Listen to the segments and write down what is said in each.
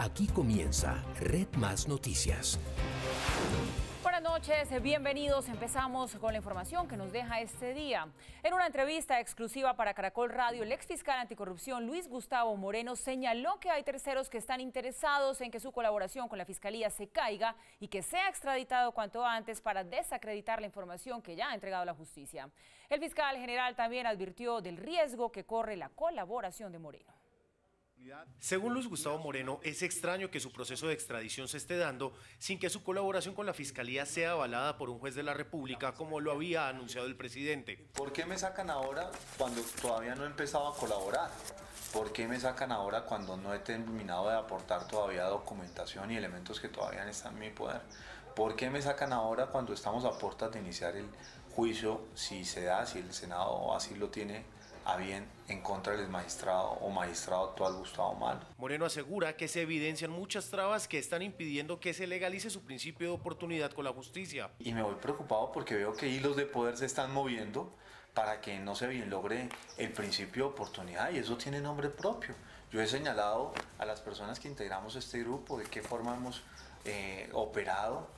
Aquí comienza Red Más Noticias. Buenas noches, bienvenidos. Empezamos con la información que nos deja este día. En una entrevista exclusiva para Caracol Radio, el exfiscal anticorrupción Luis Gustavo Moreno señaló que hay terceros que están interesados en que su colaboración con la Fiscalía se caiga y que sea extraditado cuanto antes para desacreditar la información que ya ha entregado la justicia. El fiscal general también advirtió del riesgo que corre la colaboración de Moreno. Según Luis Gustavo Moreno, es extraño que su proceso de extradición se esté dando sin que su colaboración con la Fiscalía sea avalada por un juez de la República, como lo había anunciado el presidente. ¿Por qué me sacan ahora cuando todavía no he empezado a colaborar? ¿Por qué me sacan ahora cuando no he terminado de aportar todavía documentación y elementos que todavía están en mi poder? ¿Por qué me sacan ahora cuando estamos a puertas de iniciar el juicio, si se da, si el Senado así lo tiene a bien, en contra del magistrado o magistrado actual Gustavo Malo? Moreno asegura que se evidencian muchas trabas que están impidiendo que se legalice su principio de oportunidad con la justicia. Y me voy preocupado porque veo que hilos de poder se están moviendo para que no se bien logre el principio de oportunidad, y eso tiene nombre propio. Yo he señalado a las personas que integramos este grupo de qué forma hemos operado,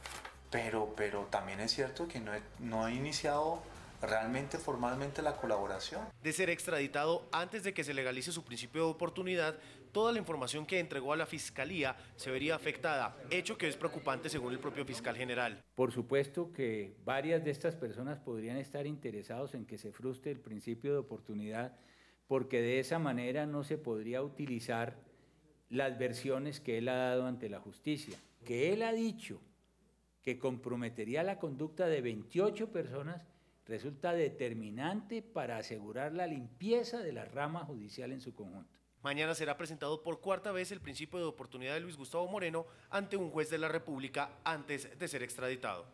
pero también es cierto que no he iniciado realmente formalmente la colaboración. De ser extraditado antes de que se legalice su principio de oportunidad, toda la información que entregó a la Fiscalía se vería afectada, hecho que es preocupante según el propio fiscal general. Por supuesto que varias de estas personas podrían estar interesados en que se frustre el principio de oportunidad, porque de esa manera no se podría utilizar las versiones que él ha dado ante la justicia. Que él ha dicho que comprometería la conducta de 28 personas resulta determinante para asegurar la limpieza de la rama judicial en su conjunto. Mañana será presentado por cuarta vez el principio de oportunidad de Luis Gustavo Moreno ante un juez de la República antes de ser extraditado.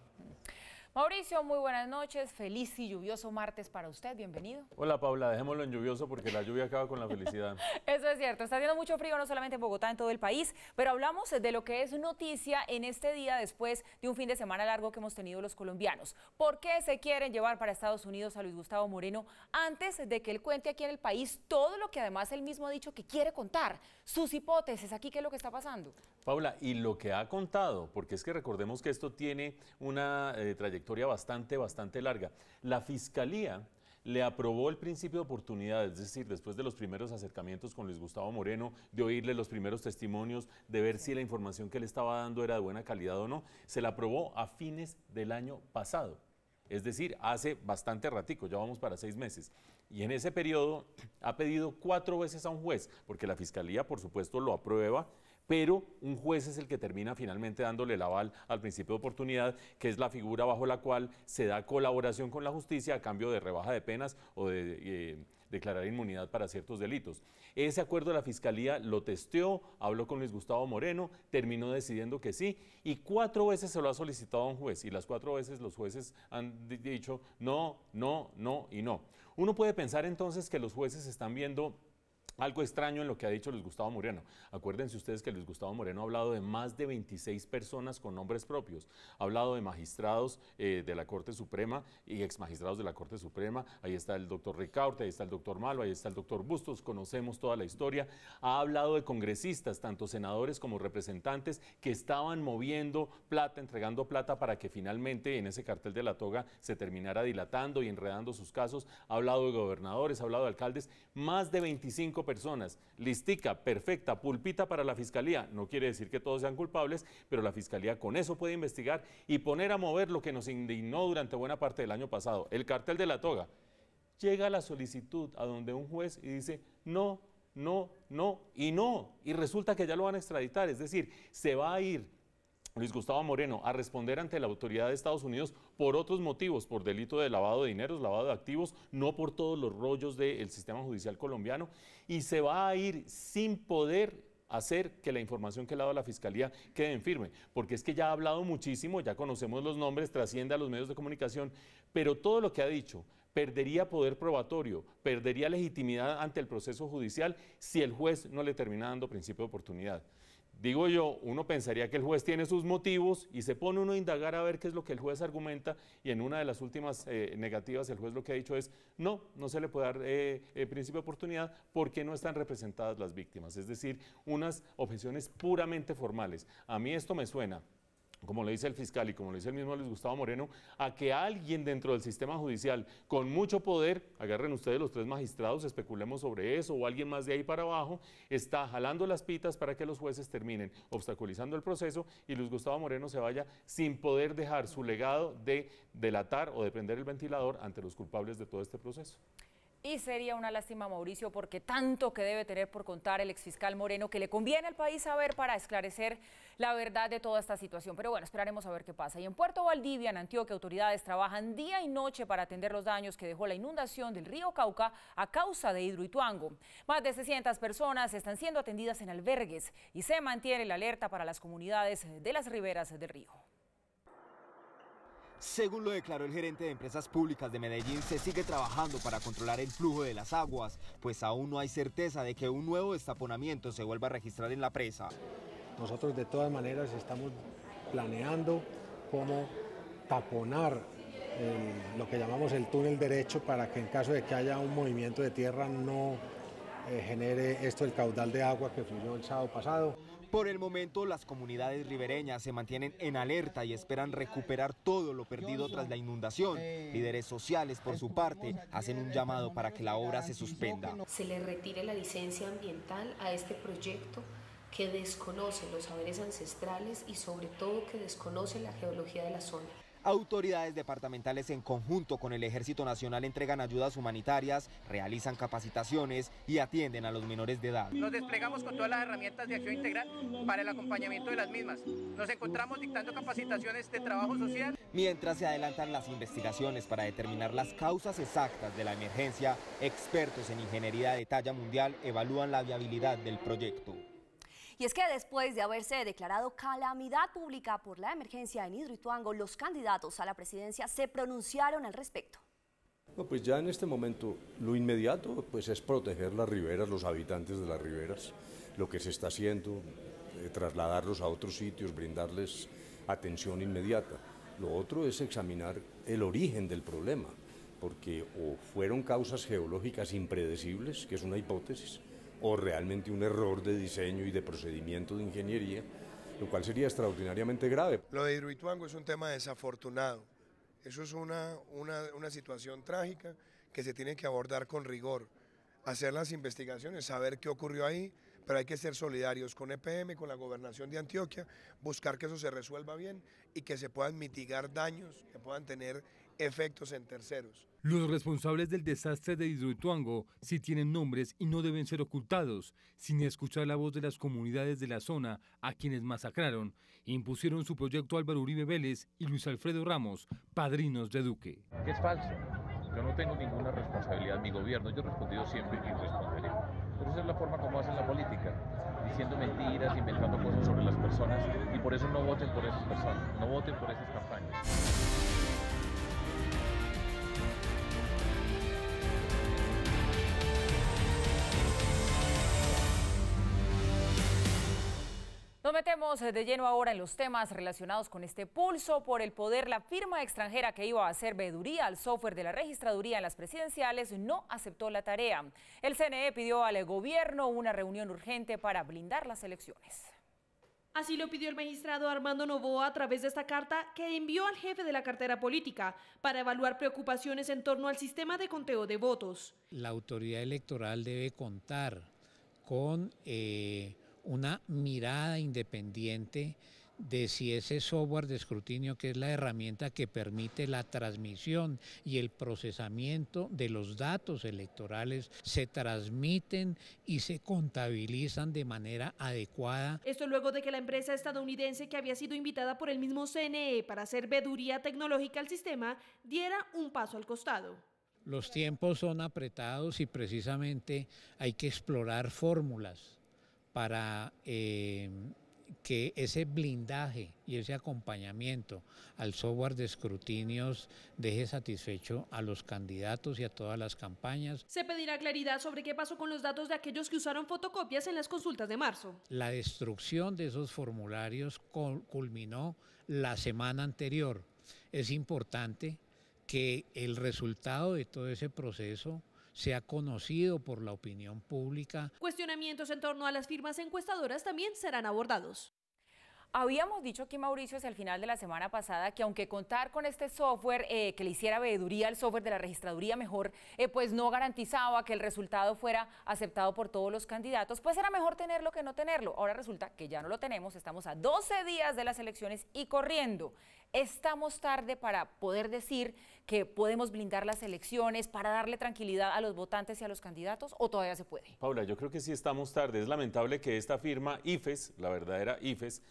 Mauricio, muy buenas noches, feliz y lluvioso martes para usted, bienvenido. Hola Paula, dejémoslo en lluvioso porque la lluvia acaba con la felicidad. Eso es cierto, está haciendo mucho frío no solamente en Bogotá, en todo el país, pero hablamos de lo que es noticia en este día después de un fin de semana largo que hemos tenido los colombianos. ¿Por qué se quieren llevar para Estados Unidos a Luis Gustavo Moreno antes de que él cuente aquí en el país todo lo que además él mismo ha dicho que quiere contar? Sus hipótesis, aquí qué es lo que está pasando. Paula, y lo que ha contado, porque es que recordemos que esto tiene una trayectoria bastante larga. La Fiscalía le aprobó el principio de oportunidad, es decir, después de los primeros acercamientos con Luis Gustavo Moreno, de oírle los primeros testimonios, de ver si la información que le estaba dando era de buena calidad o no, se la aprobó a fines del año pasado. Es decir, hace bastante ratico, ya vamos para 6 meses. Y en ese periodo ha pedido 4 veces a un juez, porque la Fiscalía, por supuesto, lo aprueba, pero un juez es el que termina finalmente dándole el aval al principio de oportunidad, que es la figura bajo la cual se da colaboración con la justicia a cambio de rebaja de penas o de declarar inmunidad para ciertos delitos. Ese acuerdo de la Fiscalía lo testeó, habló con Luis Gustavo Moreno, terminó decidiendo que sí, y 4 veces se lo ha solicitado a un juez, y las 4 veces los jueces han dicho no, no, no y no. Uno puede pensar entonces que los jueces están viendo algo extraño en lo que ha dicho Luis Gustavo Moreno. Acuérdense ustedes que Luis Gustavo Moreno ha hablado de más de 26 personas con nombres propios. Ha hablado de magistrados de la Corte Suprema y exmagistrados de la Corte Suprema. Ahí está el doctor Ricaurte, ahí está el doctor Malo, ahí está el doctor Bustos. Conocemos toda la historia. Ha hablado de congresistas, tanto senadores como representantes, que estaban moviendo plata, entregando plata para que finalmente en ese cartel de la toga se terminara dilatando y enredando sus casos. Ha hablado de gobernadores, ha hablado de alcaldes, más de 25 personas, listica, perfecta, pulpita para la Fiscalía. No quiere decir que todos sean culpables, pero la Fiscalía con eso puede investigar y poner a mover lo que nos indignó durante buena parte del año pasado, el cartel de la toga. Llega la solicitud a donde un juez y dice no, no, no y no, y resulta que ya lo van a extraditar, es decir, se va a ir Luis Gustavo Moreno a responder ante la autoridad de Estados Unidos por otros motivos, por delito de lavado de dineros, lavado de activos, no por todos los rollos del sistema judicial colombiano, y se va a ir sin poder hacer que la información que le ha dado la Fiscalía quede en firme, porque es que ya ha hablado muchísimo, ya conocemos los nombres, trasciende a los medios de comunicación, pero todo lo que ha dicho perdería poder probatorio, perdería legitimidad ante el proceso judicial si el juez no le termina dando principio de oportunidad. digo yo, uno pensaría que el juez tiene sus motivos y se pone uno a indagar a ver qué es lo que el juez argumenta, y en una de las últimas negativas el juez lo que ha dicho es no se le puede dar principio de oportunidad porque no están representadas las víctimas, es decir, unas objeciones puramente formales. A mí esto me suena, como le dice el fiscal y como le dice el mismo Luis Gustavo Moreno, a que alguien dentro del sistema judicial con mucho poder, agarren ustedes los 3 magistrados, especulemos sobre eso, o alguien más de ahí para abajo, está jalando las pitas para que los jueces terminen obstaculizando el proceso y Luis Gustavo Moreno se vaya sin poder dejar su legado de delatar o de prender el ventilador ante los culpables de todo este proceso. Y sería una lástima, Mauricio, porque tanto que debe tener por contar el exfiscal Moreno que le conviene al país saber para esclarecer la verdad de toda esta situación. Pero bueno, esperaremos a ver qué pasa. Y en Puerto Valdivia, en Antioquia, autoridades trabajan día y noche para atender los daños que dejó la inundación del río Cauca a causa de Hidroituango. Más de 600 personas están siendo atendidas en albergues y se mantiene la alerta para las comunidades de las riberas del río. Según lo declaró el gerente de Empresas Públicas de Medellín, se sigue trabajando para controlar el flujo de las aguas, pues aún no hay certeza de que un nuevo destaponamiento se vuelva a registrar en la presa. Nosotros de todas maneras estamos planeando cómo taponar lo que llamamos el túnel derecho para que en caso de que haya un movimiento de tierra no genere esto el caudal de agua que fluyó el sábado pasado. Por el momento, las comunidades ribereñas se mantienen en alerta y esperan recuperar todo lo perdido tras la inundación. Líderes sociales, por su parte, hacen un llamado para que la obra se suspenda. Se le retire la licencia ambiental a este proyecto que desconoce los saberes ancestrales y sobre todo que desconoce la geología de la zona. Autoridades departamentales en conjunto con el Ejército Nacional entregan ayudas humanitarias, realizan capacitaciones y atienden a los menores de edad. Nos desplegamos con todas las herramientas de acción integral para el acompañamiento de las mismas. Nos encontramos dictando capacitaciones de trabajo social. Mientras se adelantan las investigaciones para determinar las causas exactas de la emergencia, expertos en ingeniería de talla mundial evalúan la viabilidad del proyecto. Y es que después de haberse declarado calamidad pública por la emergencia en Hidroituango, los candidatos a la presidencia se pronunciaron al respecto. No, pues ya en este momento lo inmediato pues es proteger las riberas, los habitantes de las riberas, lo que se está haciendo, trasladarlos a otros sitios, brindarles atención inmediata. Lo otro es examinar el origen del problema, porque o fueron causas geológicas impredecibles, que es una hipótesis, o realmente un error de diseño y de procedimiento de ingeniería, lo cual sería extraordinariamente grave. Lo de Hidroituango es un tema desafortunado, eso es una situación trágica que se tiene que abordar con rigor, hacer las investigaciones, saber qué ocurrió ahí, pero hay que ser solidarios con EPM, con la Gobernación de Antioquia, buscar que eso se resuelva bien y que se puedan mitigar daños, que puedan tener efectos en terceros. Los responsables del desastre de Hidroituango sí tienen nombres y no deben ser ocultados, sin escuchar la voz de las comunidades de la zona a quienes masacraron. Impusieron su proyecto Álvaro Uribe Vélez y Luis Alfredo Ramos, padrinos de Duque. Que es falso. Yo no tengo ninguna responsabilidad en mi gobierno, yo he respondido siempre y responderé. Pero esa es la forma como hacen la política, diciendo mentiras, inventando cosas sobre las personas, y por eso no voten por esas personas, no voten por esas campañas. Nos metemos de lleno ahora en los temas relacionados con este pulso por el poder. La firma extranjera que iba a hacer veeduría al software de la registraduría en las presidenciales no aceptó la tarea. El CNE pidió al gobierno una reunión urgente para blindar las elecciones. Así lo pidió el magistrado Armando Novoa a través de esta carta que envió al jefe de la cartera política para evaluar preocupaciones en torno al sistema de conteo de votos. La autoridad electoral debe contar con una mirada independiente de si ese software de escrutinio, que es la herramienta que permite la transmisión y el procesamiento de los datos electorales, se transmiten y se contabilizan de manera adecuada. Esto luego de que la empresa estadounidense, que había sido invitada por el mismo CNE para hacer veeduría tecnológica al sistema, diera un paso al costado. Los tiempos son apretados y precisamente hay que explorar fórmulas para que ese blindaje y ese acompañamiento al software de escrutinios deje satisfecho a los candidatos y a todas las campañas. Se pedirá claridad sobre qué pasó con los datos de aquellos que usaron fotocopias en las consultas de marzo. La destrucción de esos formularios culminó la semana anterior. Es importante que el resultado de todo ese proceso sea conocido por la opinión pública. Cuestionamientos en torno a las firmas encuestadoras también serán abordados. Habíamos dicho aquí, Mauricio, hacia el final de la semana pasada, que aunque contar con este software que le hiciera veeduría al software de la registraduría mejor, pues no garantizaba que el resultado fuera aceptado por todos los candidatos, pues era mejor tenerlo que no tenerlo. Ahora resulta que ya no lo tenemos, estamos a 12 días de las elecciones y corriendo. ¿Estamos tarde para poder decir que podemos blindar las elecciones, para darle tranquilidad a los votantes y a los candidatos, o todavía se puede? Paula, yo creo que sí estamos tarde. Es lamentable que esta firma IFES, la verdadera IFES,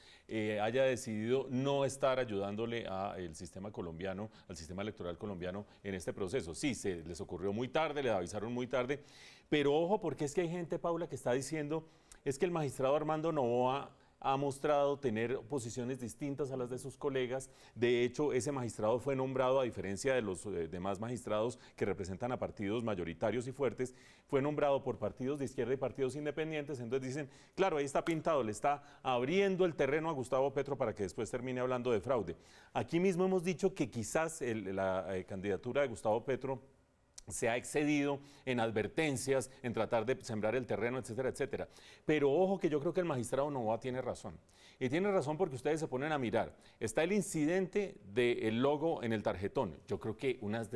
haya decidido no estar ayudándole al sistema colombiano, al sistema electoral colombiano en este proceso. Sí, se les ocurrió muy tarde, les avisaron muy tarde, pero ojo, porque es que hay gente, Paula, que está diciendo, es que el magistrado Armando Noboa ha mostrado tener posiciones distintas a las de sus colegas. De hecho, ese magistrado fue nombrado, a diferencia de los demás magistrados que representan a partidos mayoritarios y fuertes, fue nombrado por partidos de izquierda y partidos independientes. Entonces dicen, claro, ahí está pintado, le está abriendo el terreno a Gustavo Petro para que después termine hablando de fraude. Aquí mismo hemos dicho que quizás la candidatura de Gustavo Petro se ha excedido en advertencias, en tratar de sembrar el terreno, etcétera, etcétera. Pero ojo que yo creo que el magistrado Noboa tiene razón. Y tiene razón porque ustedes se ponen a mirar. Está el incidente del logo en el tarjetón. Yo creo que unas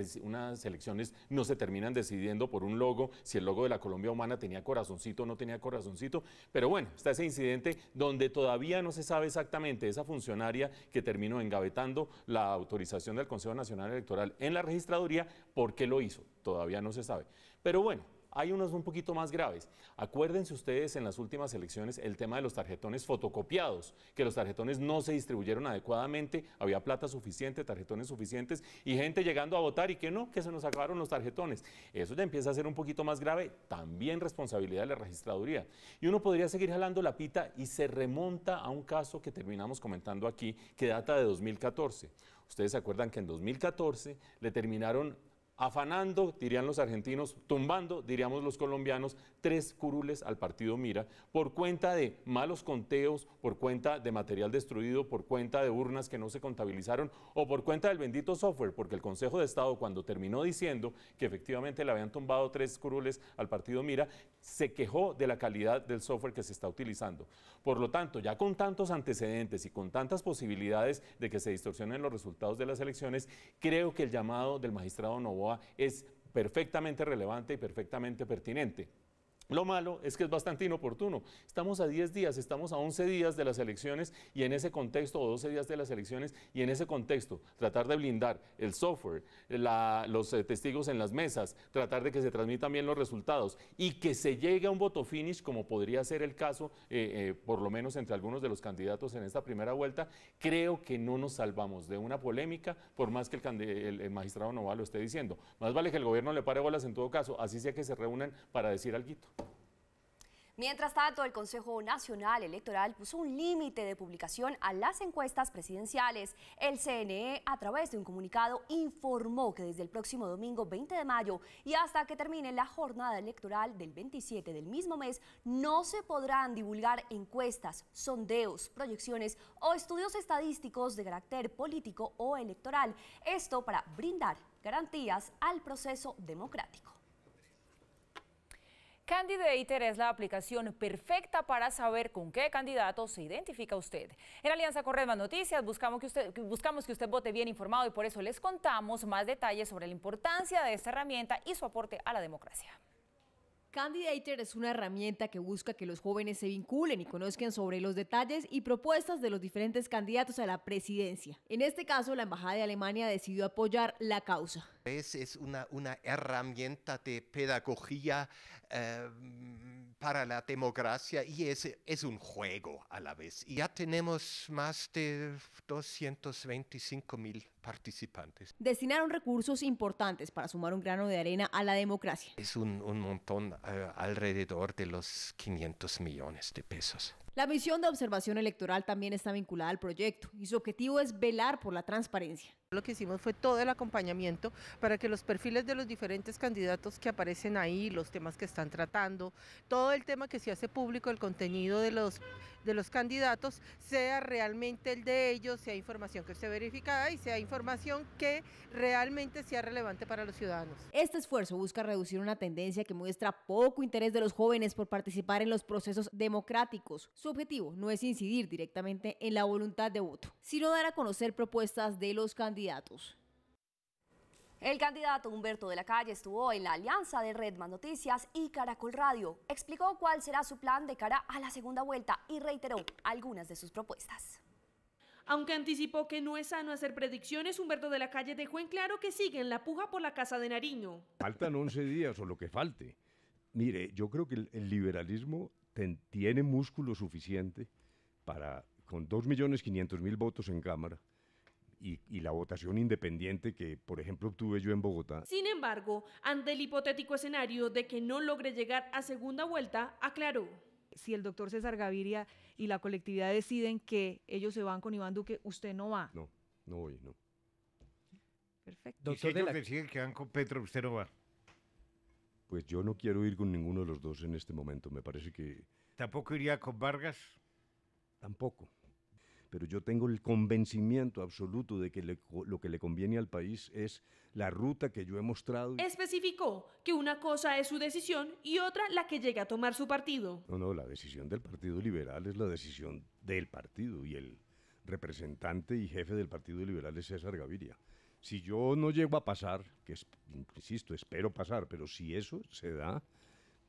elecciones no se terminan decidiendo por un logo, si el logo de la Colombia Humana tenía corazoncito o no tenía corazoncito. Pero bueno, está ese incidente donde todavía no se sabe exactamente esa funcionaria que terminó engavetando la autorización del Consejo Nacional Electoral en la registraduría, ¿por qué lo hizo? Todavía no se sabe. Pero bueno, hay unos un poquito más graves. Acuérdense ustedes en las últimas elecciones el tema de los tarjetones fotocopiados, que los tarjetones no se distribuyeron adecuadamente, había plata suficiente, tarjetones suficientes y gente llegando a votar y que no, que se nos acabaron los tarjetones. Eso ya empieza a ser un poquito más grave, también responsabilidad de la registraduría. Y uno podría seguir jalando la pita y se remonta a un caso que terminamos comentando aquí, que data de 2014. Ustedes se acuerdan que en 2014 le terminaron afanando, dirían los argentinos, tumbando, diríamos los colombianos, 3 curules al partido Mira por cuenta de malos conteos, por cuenta de material destruido, por cuenta de urnas que no se contabilizaron o por cuenta del bendito software, porque el Consejo de Estado, cuando terminó diciendo que efectivamente le habían tumbado 3 curules al partido Mira, se quejó de la calidad del software que se está utilizando. Por lo tanto, ya con tantos antecedentes y con tantas posibilidades de que se distorsionen los resultados de las elecciones, creo que el llamado del magistrado Noboa es perfectamente relevante y perfectamente pertinente. Lo malo es que es bastante inoportuno. Estamos a 10 días, estamos a 11 días de las elecciones y en ese contexto, o 12 días de las elecciones, y en ese contexto, tratar de blindar el software, los testigos en las mesas, tratar de que se transmitan bien los resultados y que se llegue a un voto finish, como podría ser el caso, por lo menos entre algunos de los candidatos en esta primera vuelta, creo que no nos salvamos de una polémica, por más que el magistrado Noboa lo esté diciendo. Más vale que el gobierno le pare bolas en todo caso, así sea que se reúnan para decir alguito. Mientras tanto, el Consejo Nacional Electoral puso un límite de publicación a las encuestas presidenciales. El CNE, a través de un comunicado, informó que desde el próximo domingo 20 de mayo y hasta que termine la jornada electoral del 27 del mismo mes, no se podrán divulgar encuestas, sondeos, proyecciones o estudios estadísticos de carácter político o electoral. Esto para brindar garantías al proceso democrático. Candidator es la aplicación perfecta para saber con qué candidato se identifica usted. En alianza con Red Más Noticias buscamos que usted vote bien informado y por eso les contamos más detalles sobre la importancia de esta herramienta y su aporte a la democracia. Candidator es una herramienta que busca que los jóvenes se vinculen y conozcan sobre los detalles y propuestas de los diferentes candidatos a la presidencia. En este caso, la Embajada de Alemania decidió apoyar la causa. Es una herramienta de pedagogía para la democracia y es un juego a la vez. Y ya tenemos más de 225.000 participantes. Destinaron recursos importantes para sumar un grano de arena a la democracia. Es un montón, alrededor de los 500 millones de pesos. La misión de observación electoral también está vinculada al proyecto y su objetivo es velar por la transparencia. Lo que hicimos fue todo el acompañamiento para que los perfiles de los diferentes candidatos que aparecen ahí, los temas que están tratando, todo el tema que se hace público, el contenido de los candidatos, sea realmente el de ellos, sea información que esté verificada y sea información que realmente sea relevante para los ciudadanos. Este esfuerzo busca reducir una tendencia que muestra poco interés de los jóvenes por participar en los procesos democráticos. Su objetivo no es incidir directamente en la voluntad de voto, sino dar a conocer propuestas de los candidatos. El candidato Humberto de la Calle estuvo en la alianza de Red Más Noticias y Caracol Radio. Explicó cuál será su plan de cara a la segunda vuelta y reiteró algunas de sus propuestas. Aunque anticipó que no es sano hacer predicciones, Humberto de la Calle dejó en claro que sigue en la puja por la Casa de Nariño. Faltan 11 días o lo que falte. Mire, yo creo que el liberalismo tiene músculo suficiente para, con 2.500.000 votos en Cámara, y la votación independiente que, por ejemplo, obtuve yo en Bogotá. Sin embargo, ante el hipotético escenario de que no logre llegar a segunda vuelta, aclaró. Si el doctor César Gaviria y la colectividad deciden que ellos se van con Iván Duque, usted no va. No voy, no. Perfecto. Y si ellos deciden que van con Petro, usted no va. Pues yo no quiero ir con ninguno de los dos en este momento, me parece que... ¿Tampoco iría con Vargas? Tampoco. Pero yo tengo el convencimiento absoluto de que lo que le conviene al país es la ruta que yo he mostrado. Especificó que una cosa es su decisión y otra la que llegue a tomar su partido. No, la decisión del Partido Liberal es la decisión del partido y el representante y jefe del Partido Liberal es César Gaviria. Si yo no llego a pasar, que insisto, espero pasar, pero si eso se da,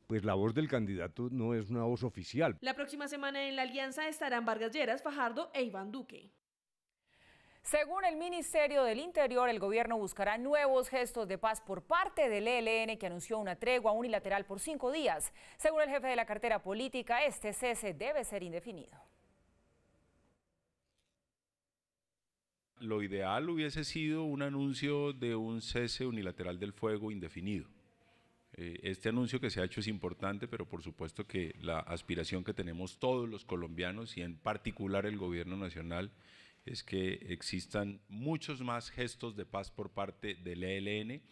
pues la voz del candidato no es una voz oficial. La próxima semana en la alianza estarán Vargas Lleras, Fajardo e Iván Duque. Según el Ministerio del Interior, el gobierno buscará nuevos gestos de paz por parte del ELN, que anunció una tregua unilateral por 5 días. Según el jefe de la cartera política, este cese debe ser indefinido. Lo ideal hubiese sido un anuncio de un cese unilateral del fuego indefinido. Este anuncio que se ha hecho es importante, pero por supuesto que la aspiración que tenemos todos los colombianos y en particular el gobierno nacional es que existan muchos más gestos de paz por parte del ELN.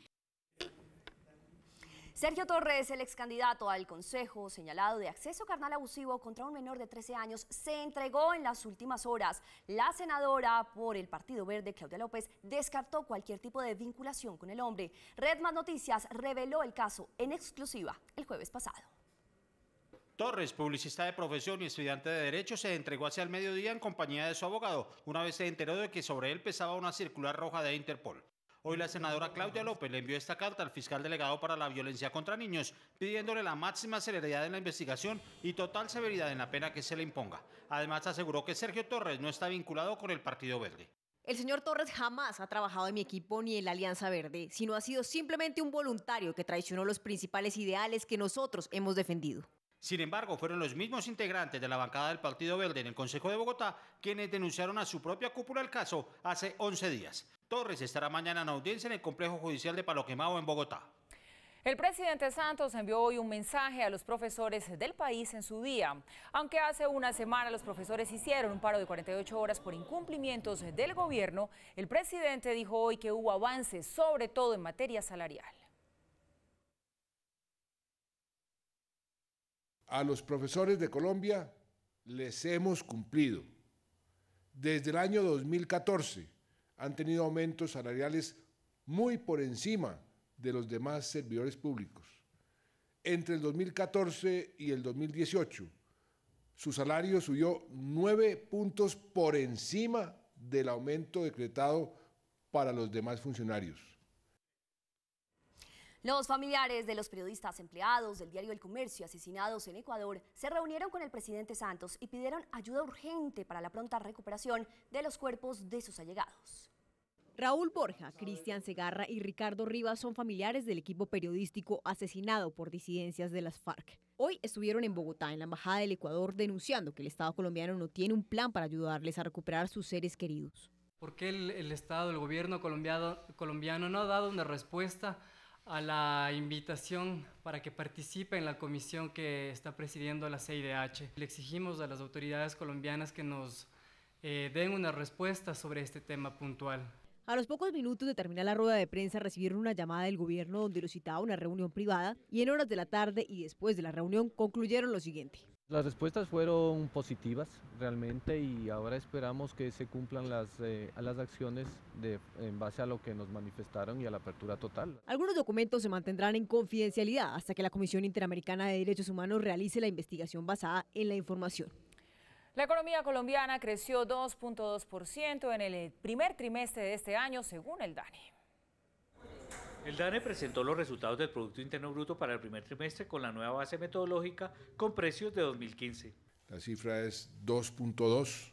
Sergio Torres, el ex candidato al Consejo señalado de acceso carnal abusivo contra un menor de 13 años, se entregó en las últimas horas. La senadora por el Partido Verde, Claudia López, descartó cualquier tipo de vinculación con el hombre. Red Más Noticias reveló el caso en exclusiva el jueves pasado. Torres, publicista de profesión y estudiante de Derecho, se entregó hacia el mediodía en compañía de su abogado, una vez se enteró de que sobre él pesaba una circular roja de Interpol. Hoy la senadora Claudia López le envió esta carta al fiscal delegado para la violencia contra niños, pidiéndole la máxima celeridad en la investigación y total severidad en la pena que se le imponga. Además, aseguró que Sergio Torres no está vinculado con el Partido Verde. El señor Torres jamás ha trabajado en mi equipo ni en la Alianza Verde, sino ha sido simplemente un voluntario que traicionó los principales ideales que nosotros hemos defendido. Sin embargo, fueron los mismos integrantes de la bancada del Partido Verde en el Consejo de Bogotá quienes denunciaron a su propia cúpula el caso hace 11 días. Torres estará mañana en audiencia en el Complejo Judicial de Palo Quemado en Bogotá. El presidente Santos envió hoy un mensaje a los profesores del país en su día. Aunque hace una semana los profesores hicieron un paro de 48 horas por incumplimientos del gobierno, el presidente dijo hoy que hubo avances, sobre todo en materia salarial. A los profesores de Colombia les hemos cumplido. Desde el año 2014 han tenido aumentos salariales muy por encima de los demás servidores públicos. Entre el 2014 y el 2018, su salario subió 9 puntos por encima del aumento decretado para los demás funcionarios. Los familiares de los periodistas empleados del diario El Comercio asesinados en Ecuador se reunieron con el presidente Santos y pidieron ayuda urgente para la pronta recuperación de los cuerpos de sus allegados. Raúl Borja, Cristian Segarra y Ricardo Rivas son familiares del equipo periodístico asesinado por disidencias de las FARC. Hoy estuvieron en Bogotá, en la Embajada del Ecuador, denunciando que el Estado colombiano no tiene un plan para ayudarles a recuperar sus seres queridos. ¿Por qué el Estado, el gobierno colombiano no ha dado una respuesta a la invitación para que participe en la comisión que está presidiendo la CIDH. Le exigimos a las autoridades colombianas que nos den una respuesta sobre este tema puntual. A los pocos minutos de terminar la rueda de prensa recibieron una llamada del gobierno donde los citaba a una reunión privada y en horas de la tarde y después de la reunión concluyeron lo siguiente. Las respuestas fueron positivas realmente y ahora esperamos que se cumplan las acciones en base a lo que nos manifestaron y a la apertura total. Algunos documentos se mantendrán en confidencialidad hasta que la Comisión Interamericana de Derechos Humanos realice la investigación basada en la información. La economía colombiana creció 2.2% en el primer trimestre de este año, según el DANE. El DANE presentó los resultados del Producto Interno Bruto para el primer trimestre con la nueva base metodológica con precios de 2015. La cifra es 2.2.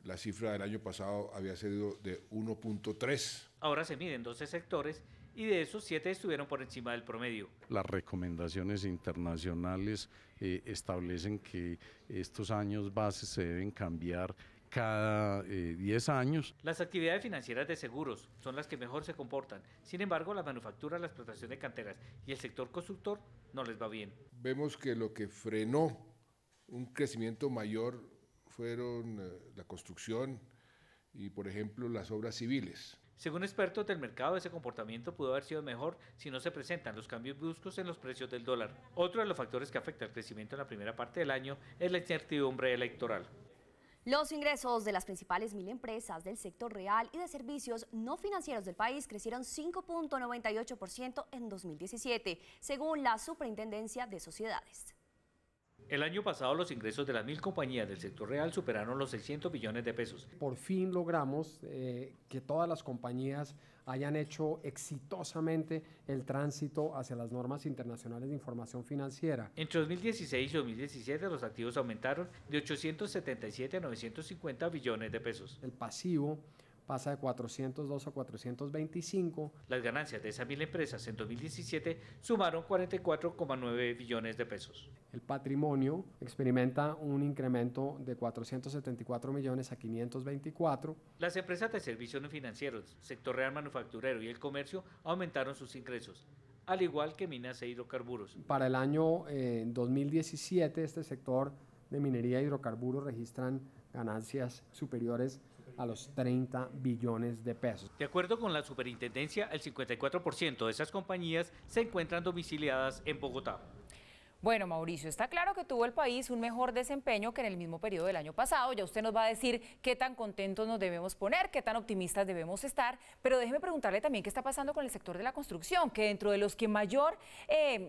La cifra del año pasado había sido de 1.3. Ahora se miden 12 sectores y de esos 7 estuvieron por encima del promedio. Las recomendaciones internacionales establecen que estos años bases se deben cambiar cada 10 años. Las actividades financieras de seguros son las que mejor se comportan. Sin embargo, la manufactura, la explotación de canteras y el sector constructor no les va bien. Vemos que lo que frenó un crecimiento mayor fueron la construcción y, por ejemplo, las obras civiles. Según expertos del mercado, ese comportamiento pudo haber sido mejor si no se presentan los cambios bruscos en los precios del dólar. Otro de los factores que afecta al crecimiento en la primera parte del año es la incertidumbre electoral. Los ingresos de las principales 1000 empresas del sector real y de servicios no financieros del país crecieron 5.98% en 2017, según la Superintendencia de Sociedades. El año pasado los ingresos de las 1000 compañías del sector real superaron los 600 billones de pesos. Por fin logramos que todas las compañías hayan hecho exitosamente el tránsito hacia las normas internacionales de información financiera. Entre 2016 y 2017 los activos aumentaron de 877 a 950 billones de pesos. El pasivo pasa de 402 a 425. Las ganancias de esas 1000 empresas en 2017 sumaron 44,9 billones de pesos. El patrimonio experimenta un incremento de 474 millones a 524. Las empresas de servicios no financieros, sector real manufacturero y el comercio aumentaron sus ingresos, al igual que minas e hidrocarburos. Para el año 2017, este sector de minería e hidrocarburos registran ganancias superiores a los 30 billones de pesos. De acuerdo con la superintendencia, el 54% de esas compañías se encuentran domiciliadas en Bogotá. Bueno, Mauricio, está claro que tuvo el país un mejor desempeño que en el mismo periodo del año pasado. Ya usted nos va a decir qué tan contentos nos debemos poner, qué tan optimistas debemos estar, pero déjeme preguntarle también qué está pasando con el sector de la construcción, que dentro de los que mayor,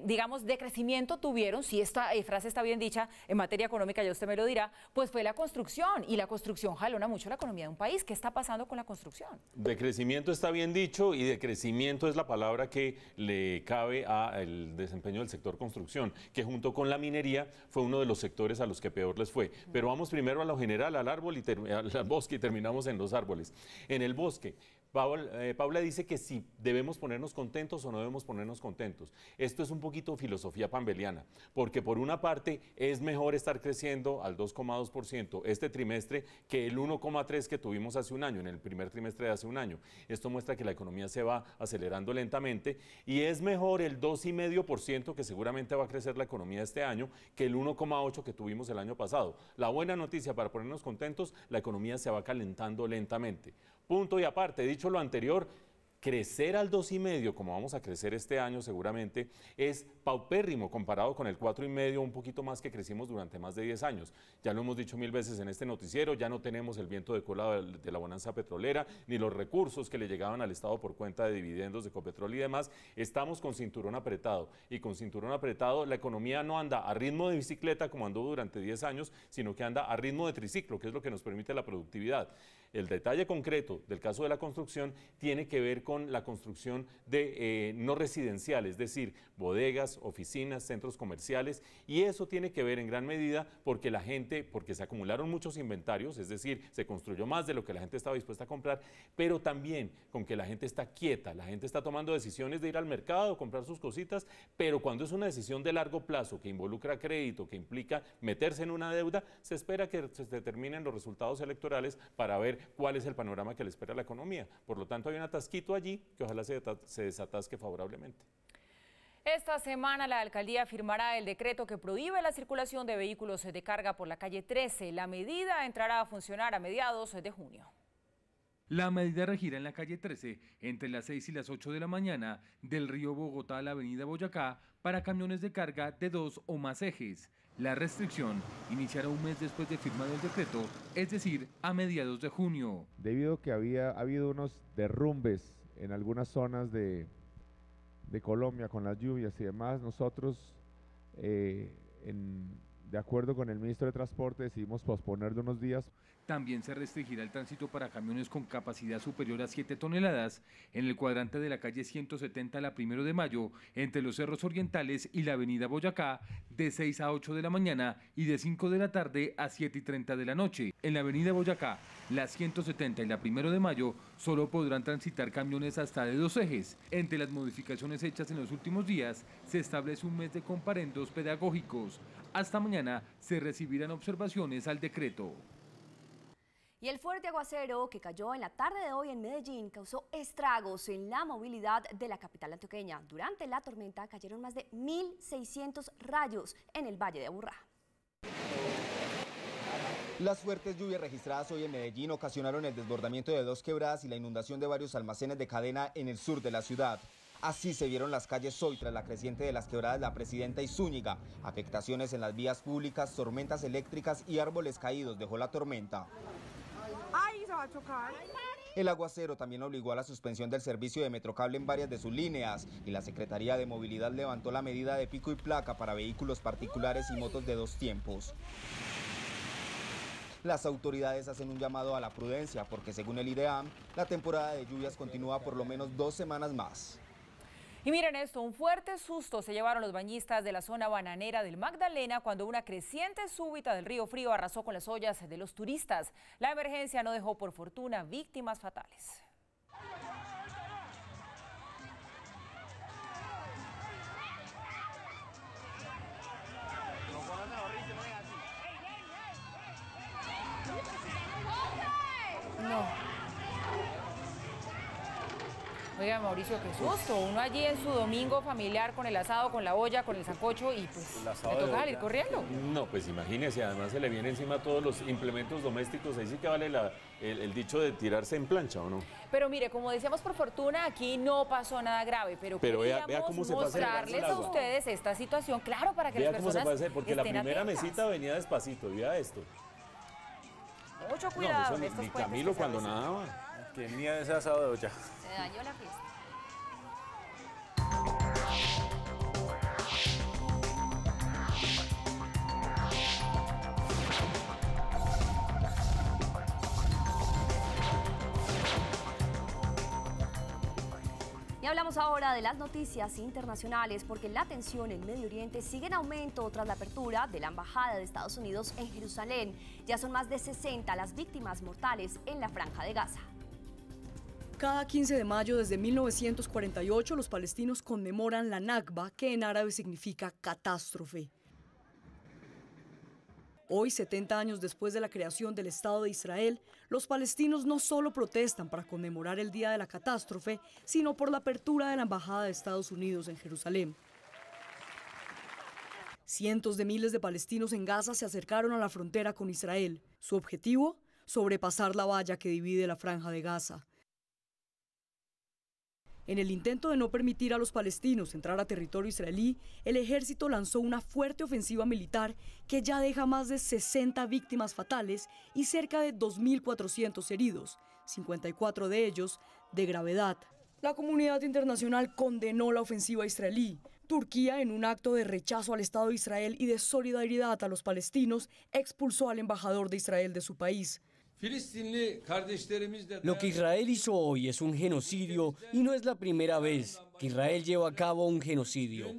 digamos, decrecimiento tuvieron, si esta frase está bien dicha, en materia económica, ya usted me lo dirá, pues fue la construcción, y la construcción jalona mucho la economía de un país. ¿Qué está pasando con la construcción? Decrecimiento está bien dicho, y decrecimiento es la palabra que le cabe al desempeño del sector construcción, que junto con la minería fue uno de los sectores a los que peor les fue. Pero vamos primero a lo general, al bosque, y terminamos en los árboles. En el bosque, Paula dice que si debemos ponernos contentos o no debemos ponernos contentos. Esto es un poquito filosofía pambeliana, porque por una parte es mejor estar creciendo al 2,2% este trimestre que el 1,3% que tuvimos hace un año, en el primer trimestre de hace un año. Esto muestra que la economía se va acelerando lentamente, y es mejor el 2,5% que seguramente va a crecer la economía este año que el 1,8% que tuvimos el año pasado. La buena noticia para ponernos contentos, la economía se va calentando lentamente. Punto y aparte, dicho lo anterior, crecer al 2,5%, como vamos a crecer este año seguramente, es paupérrimo comparado con el 4,5%, un poquito más que crecimos durante más de 10 años. Ya lo hemos dicho mil veces en este noticiero, ya no tenemos el viento de cola de la bonanza petrolera, ni los recursos que le llegaban al Estado por cuenta de dividendos de Ecopetrol y demás. Estamos con cinturón apretado, y con cinturón apretado la economía no anda a ritmo de bicicleta como anduvo durante 10 años, sino que anda a ritmo de triciclo, que es lo que nos permite la productividad. El detalle concreto del caso de la construcción tiene que ver con la construcción de no residencial, es decir, bodegas, oficinas, centros comerciales, y eso tiene que ver en gran medida porque se acumularon muchos inventarios, es decir, se construyó más de lo que la gente estaba dispuesta a comprar, pero también con que la gente está quieta, la gente está tomando decisiones de ir al mercado, comprar sus cositas, pero cuando es una decisión de largo plazo que involucra crédito, que implica meterse en una deuda, se espera que se determinen los resultados electorales para ver cuál es el panorama que le espera a la economía. Por lo tanto, hay un atasquito allí que ojalá se desatasque favorablemente. Esta semana la alcaldía firmará el decreto que prohíbe la circulación de vehículos de carga por la calle 13. La medida entrará a funcionar a mediados de junio. La medida regirá en la calle 13 entre las 6 y las 8 de la mañana del río Bogotá a la avenida Boyacá para camiones de carga de 2 o más ejes. La restricción iniciará un mes después de firmado el decreto, es decir, a mediados de junio. Debido a que ha habido unos derrumbes en algunas zonas de Colombia con las lluvias y demás, nosotros, de acuerdo con el ministro de Transporte, decidimos posponerlo unos días. También se restringirá el tránsito para camiones con capacidad superior a 7 toneladas en el cuadrante de la calle 170 a la 1 de mayo, entre los Cerros Orientales y la avenida Boyacá, de 6 a 8 de la mañana y de 5 de la tarde a 7:30 de la noche. En la avenida Boyacá, la 170 y la 1 de mayo, solo podrán transitar camiones hasta de 2 ejes. Entre las modificaciones hechas en los últimos días, se establece un mes de comparendos pedagógicos. Hasta mañana se recibirán observaciones al decreto. Y el fuerte aguacero que cayó en la tarde de hoy en Medellín causó estragos en la movilidad de la capital antioqueña. Durante la tormenta cayeron más de 1.600 rayos en el Valle de Aburrá. Las fuertes lluvias registradas hoy en Medellín ocasionaron el desbordamiento de 2 quebradas y la inundación de varios almacenes de cadena en el sur de la ciudad. Así se vieron las calles hoy tras la creciente de las quebradas La Presidenta y Zúñiga. Afectaciones en las vías públicas, tormentas eléctricas y árboles caídos dejó la tormenta. ¡Ay, se va a chocar! El aguacero también obligó a la suspensión del servicio de Metrocable en varias de sus líneas y la Secretaría de Movilidad levantó la medida de pico y placa para vehículos particulares y motos de 2 tiempos. Las autoridades hacen un llamado a la prudencia porque según el IDEAM, la temporada de lluvias continúa por lo menos 2 semanas más. Y miren esto, un fuerte susto se llevaron los bañistas de la zona bananera del Magdalena cuando una creciente súbita del río Frío arrasó con las ollas de los turistas. La emergencia no dejó por fortuna víctimas fatales. No. Oiga, Mauricio, qué susto. Uno allí en su domingo familiar con el asado, con la olla, con el sancocho y pues le toca salir corriendo. No, pues imagínese, además se le viene encima todos los implementos domésticos. Ahí sí que vale el dicho de tirarse en plancha, ¿o no? Pero mire, como decíamos, por fortuna aquí no pasó nada grave, pero vea cómo se mostrarles a ustedes esta situación, claro, para que las personas cómo se puede hacer, porque la primera atentas. mesita venía despacito, vea esto. Mucho cuidado en estos ni puentes Camilo que se cuando avecinan. nadaba. Que venía de ese asado de olla. Se dañó la fiesta. Y hablamos ahora de las noticias internacionales porque la tensión en Medio Oriente sigue en aumento tras la apertura de la Embajada de Estados Unidos en Jerusalén. Ya son más de 60 las víctimas mortales en la Franja de Gaza. Cada 15 de mayo desde 1948 los palestinos conmemoran la Nakba, que en árabe significa catástrofe. Hoy, 70 años después de la creación del Estado de Israel, los palestinos no solo protestan para conmemorar el día de la catástrofe, sino por la apertura de la Embajada de Estados Unidos en Jerusalén. Cientos de miles de palestinos en Gaza se acercaron a la frontera con Israel. Su objetivo, sobrepasar la valla que divide la Franja de Gaza. En el intento de no permitir a los palestinos entrar a territorio israelí, el ejército lanzó una fuerte ofensiva militar que ya deja más de 60 víctimas fatales y cerca de 2.400 heridos, 54 de ellos de gravedad. La comunidad internacional condenó la ofensiva israelí. Turquía, en un acto de rechazo al Estado de Israel y de solidaridad a los palestinos, expulsó al embajador de Israel de su país. Lo que Israel hizo hoy es un genocidio y no es la primera vez que Israel lleva a cabo un genocidio.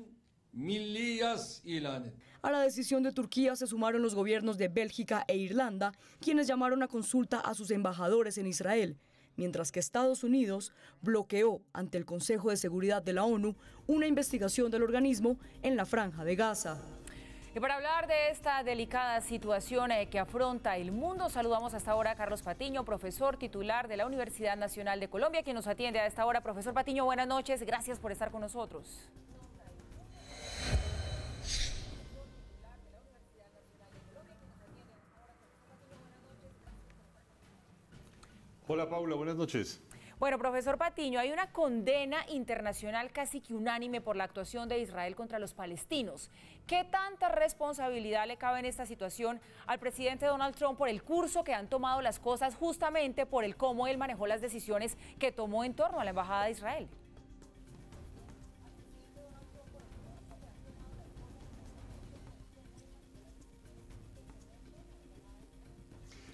A la decisión de Turquía se sumaron los gobiernos de Bélgica e Irlanda, quienes llamaron a consulta a sus embajadores en Israel, mientras que Estados Unidos bloqueó ante el Consejo de Seguridad de la ONU una investigación del organismo en la Franja de Gaza. Y para hablar de esta delicada situación que afronta el mundo, saludamos hasta ahora a Carlos Patiño, profesor titular de la Universidad Nacional de Colombia, quien nos atiende a esta hora. Profesor Patiño, buenas noches, gracias por estar con nosotros. Hola Paula, buenas noches. Bueno, profesor Patiño, hay una condena internacional casi que unánime por la actuación de Israel contra los palestinos. ¿Qué tanta responsabilidad le cabe en esta situación al presidente Donald Trump por el curso que han tomado las cosas, justamente por el cómo él manejó las decisiones que tomó en torno a la Embajada de Israel?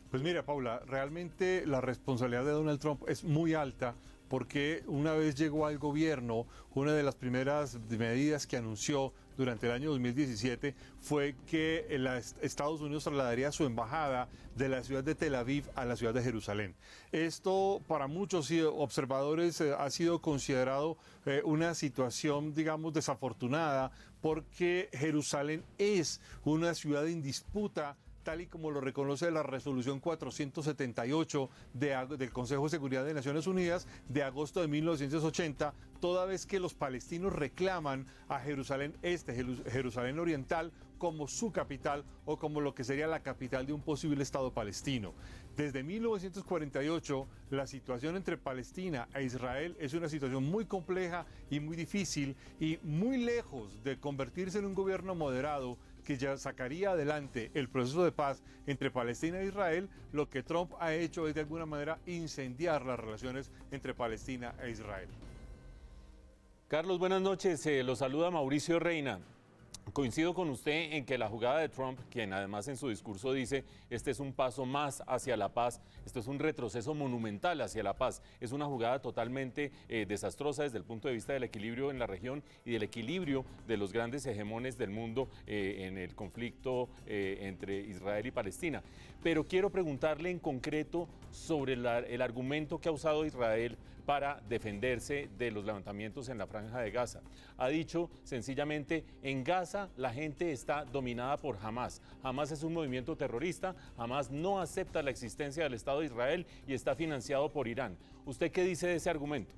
Pues mira, Paula, realmente la responsabilidad de Donald Trump es muy alta porque una vez llegó al gobierno, una de las primeras medidas que anunció durante el año 2017 fue que Estados Unidos trasladaría su embajada de la ciudad de Tel Aviv a la ciudad de Jerusalén. Esto para muchos observadores ha sido considerado una situación, digamos, desafortunada porque Jerusalén es una ciudad en disputa, tal y como lo reconoce la resolución 478 del Consejo de Seguridad de Naciones Unidas de agosto de 1980, toda vez que los palestinos reclaman a Jerusalén Este, Jerusalén Oriental, como su capital o como lo que sería la capital de un posible Estado palestino. Desde 1948, la situación entre Palestina e Israel es una situación muy compleja y muy difícil y muy lejos de convertirse en un gobierno moderado que ya sacaría adelante el proceso de paz entre Palestina e Israel. Lo que Trump ha hecho es de alguna manera incendiar las relaciones entre Palestina e Israel. Carlos, buenas noches. Lo saluda Mauricio Reina. Coincido con usted en que la jugada de Trump, quien además en su discurso dice, este es un paso más hacia la paz, esto es un retroceso monumental hacia la paz, es una jugada totalmente desastrosa desde el punto de vista del equilibrio en la región y del equilibrio de los grandes hegemones del mundo en el conflicto entre Israel y Palestina. Pero quiero preguntarle en concreto sobre el argumento que ha usado Israel para defenderse de los levantamientos en la Franja de Gaza. Ha dicho sencillamente, en Gaza la gente está dominada por Hamas. Hamas es un movimiento terrorista, Hamas no acepta la existencia del Estado de Israel y está financiado por Irán. ¿Usted qué dice de ese argumento?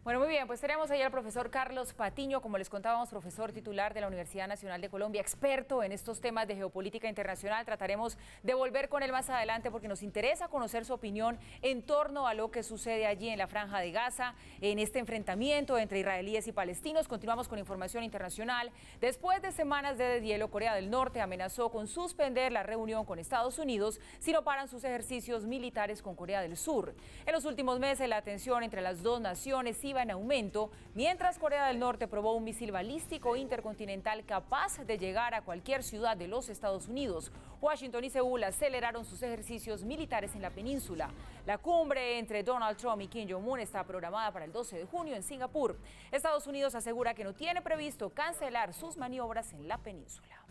Bueno, muy bien, pues tenemos ahí al profesor Carlos Patiño, como les contábamos, profesor titular de la Universidad Nacional de Colombia, experto en estos temas de geopolítica internacional. Trataremos de volver con él más adelante porque nos interesa conocer su opinión en torno a lo que sucede allí en la Franja de Gaza, en este enfrentamiento entre israelíes y palestinos. Continuamos con información internacional. Después de semanas de deshielo, Corea del Norte amenazó con suspender la reunión con Estados Unidos si no paran sus ejercicios militares con Corea del Sur. En los últimos meses, la tensión entre las dos naciones iba en aumento, mientras Corea del Norte probó un misil balístico intercontinental capaz de llegar a cualquier ciudad de los Estados Unidos. Washington y Seúl aceleraron sus ejercicios militares en la península. La cumbre entre Donald Trump y Kim Jong-un está programada para el 12 de junio en Singapur. Estados Unidos asegura que no tiene previsto cancelar sus maniobras en la península.